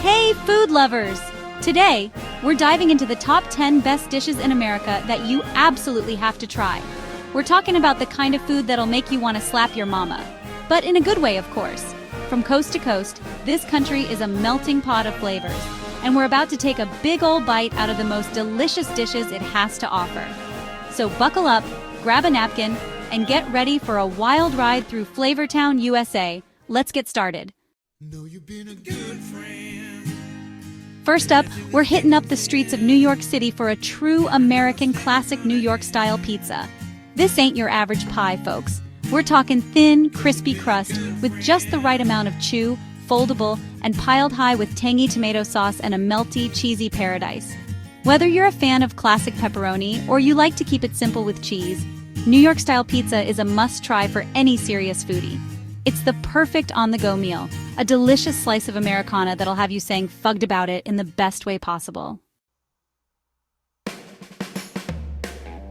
Hey, food lovers! Today, we're diving into the top 10 best dishes in America that you absolutely have to try. We're talking about the kind of food that'll make you want to slap your mama. But in a good way, of course. From coast to coast, this country is a melting pot of flavors, and we're about to take a big ol' bite out of the most delicious dishes it has to offer. So buckle up, grab a napkin, and get ready for a wild ride through Flavortown, USA. Let's get started. Know you've been a good friend. First up, we're hitting up the streets of New York City for a true American classic New York-style pizza. This ain't your average pie, folks. We're talking thin, crispy crust with just the right amount of chew, foldable, and piled high with tangy tomato sauce and a melty, cheesy paradise. Whether you're a fan of classic pepperoni or you like to keep it simple with cheese, New York-style pizza is a must-try for any serious foodie. It's the perfect on-the-go meal, a delicious slice of Americana that'll have you saying fugged about it in the best way possible.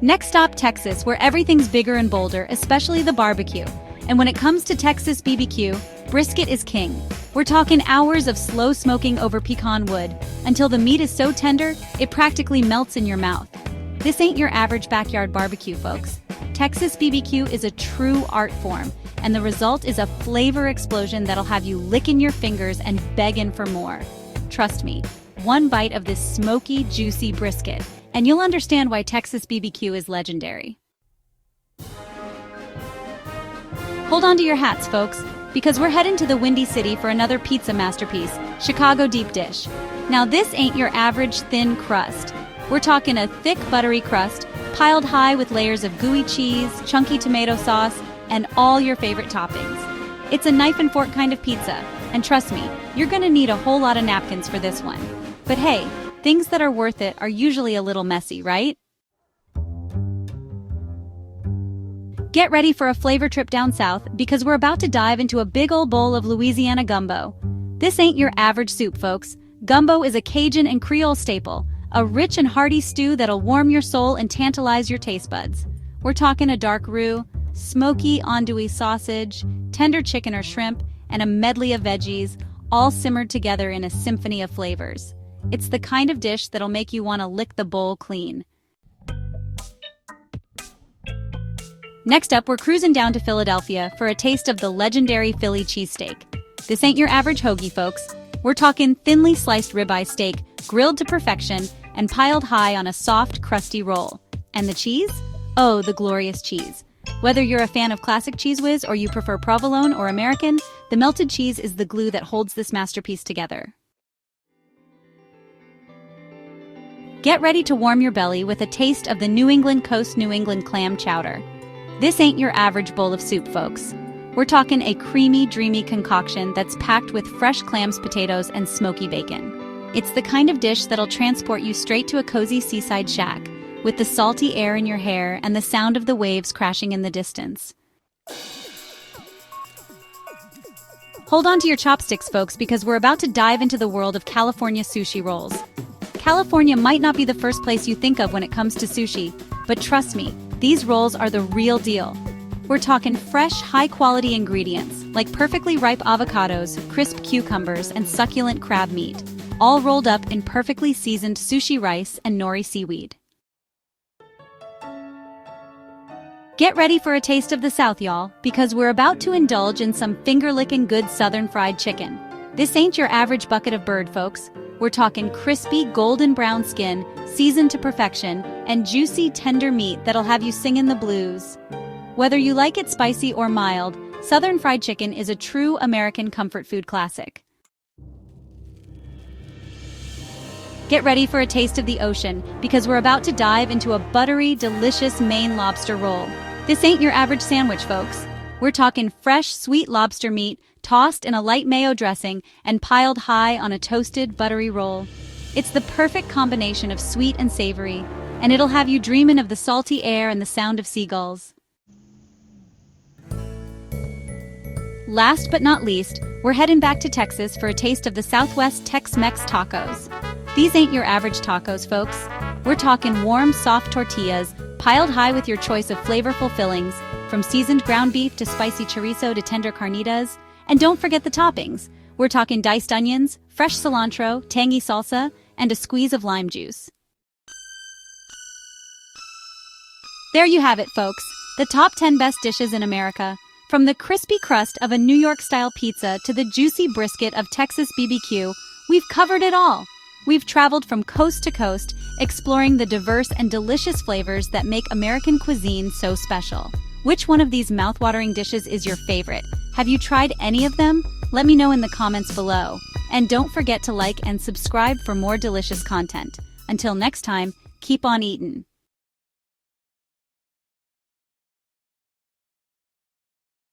Next stop, Texas, where everything's bigger and bolder, especially the barbecue. And when it comes to Texas BBQ, brisket is king. We're talking hours of slow smoking over pecan wood until the meat is so tender, it practically melts in your mouth. This ain't your average backyard barbecue, folks. Texas BBQ is a true art form, and the result is a flavor explosion that'll have you licking your fingers and begging for more. Trust me, one bite of this smoky, juicy brisket, and you'll understand why Texas BBQ is legendary. Hold on to your hats, folks, because we're heading to the Windy City for another pizza masterpiece, Chicago deep dish. Now this ain't your average thin crust. We're talking a thick, buttery crust, piled high with layers of gooey cheese, chunky tomato sauce, and all your favorite toppings. It's a knife and fork kind of pizza, and trust me, you're gonna need a whole lot of napkins for this one. But hey, things that are worth it are usually a little messy, right? Get ready for a flavor trip down south because we're about to dive into a big old bowl of Louisiana gumbo. This ain't your average soup, folks. Gumbo is a Cajun and Creole staple, a rich and hearty stew that'll warm your soul and tantalize your taste buds. We're talking a dark roux, smoky andouille sausage, tender chicken or shrimp, and a medley of veggies, all simmered together in a symphony of flavors. It's the kind of dish that'll make you want to lick the bowl clean. Next up, we're cruising down to Philadelphia for a taste of the legendary Philly cheesesteak. This ain't your average hoagie, folks. We're talking thinly sliced ribeye steak, grilled to perfection, and piled high on a soft, crusty roll. And the cheese? Oh, the glorious cheese. Whether you're a fan of classic Cheese Whiz or you prefer provolone or American, the melted cheese is the glue that holds this masterpiece together. Get ready to warm your belly with a taste of the New England Coast New England clam chowder. This ain't your average bowl of soup, folks. We're talking a creamy, dreamy concoction that's packed with fresh clams, potatoes, and smoky bacon. It's the kind of dish that'll transport you straight to a cozy seaside shack, with the salty air in your hair and the sound of the waves crashing in the distance. Hold on to your chopsticks, folks, because we're about to dive into the world of California sushi rolls. California might not be the first place you think of when it comes to sushi, but trust me, these rolls are the real deal. We're talking fresh, high-quality ingredients, like perfectly ripe avocados, crisp cucumbers, and succulent crab meat, all rolled up in perfectly seasoned sushi rice and nori seaweed. Get ready for a taste of the South, y'all, because we're about to indulge in some finger-licking good Southern fried chicken. This ain't your average bucket of bird, folks. We're talking crispy, golden brown skin, seasoned to perfection, and juicy, tender meat that'll have you singing the blues. Whether you like it spicy or mild, Southern fried chicken is a true American comfort food classic. Get ready for a taste of the ocean, because we're about to dive into a buttery, delicious Maine lobster roll. This ain't your average sandwich, folks. We're talking fresh, sweet lobster meat, tossed in a light mayo dressing and piled high on a toasted, buttery roll. It's the perfect combination of sweet and savory, and it'll have you dreaming of the salty air and the sound of seagulls. Last but not least, we're heading back to Texas for a taste of the Southwest Tex-Mex tacos. These ain't your average tacos, folks. We're talking warm, soft tortillas, piled high with your choice of flavorful fillings, from seasoned ground beef to spicy chorizo to tender carnitas. And don't forget the toppings. We're talking diced onions, fresh cilantro, tangy salsa, and a squeeze of lime juice. There you have it, folks. The top 10 best dishes in America. From the crispy crust of a New York-style pizza to the juicy brisket of Texas BBQ, we've covered it all. We've traveled from coast to coast, exploring the diverse and delicious flavors that make American cuisine so special. Which one of these mouthwatering dishes is your favorite? Have you tried any of them? Let me know in the comments below. And don't forget to like and subscribe for more delicious content. Until next time, keep on eatin'.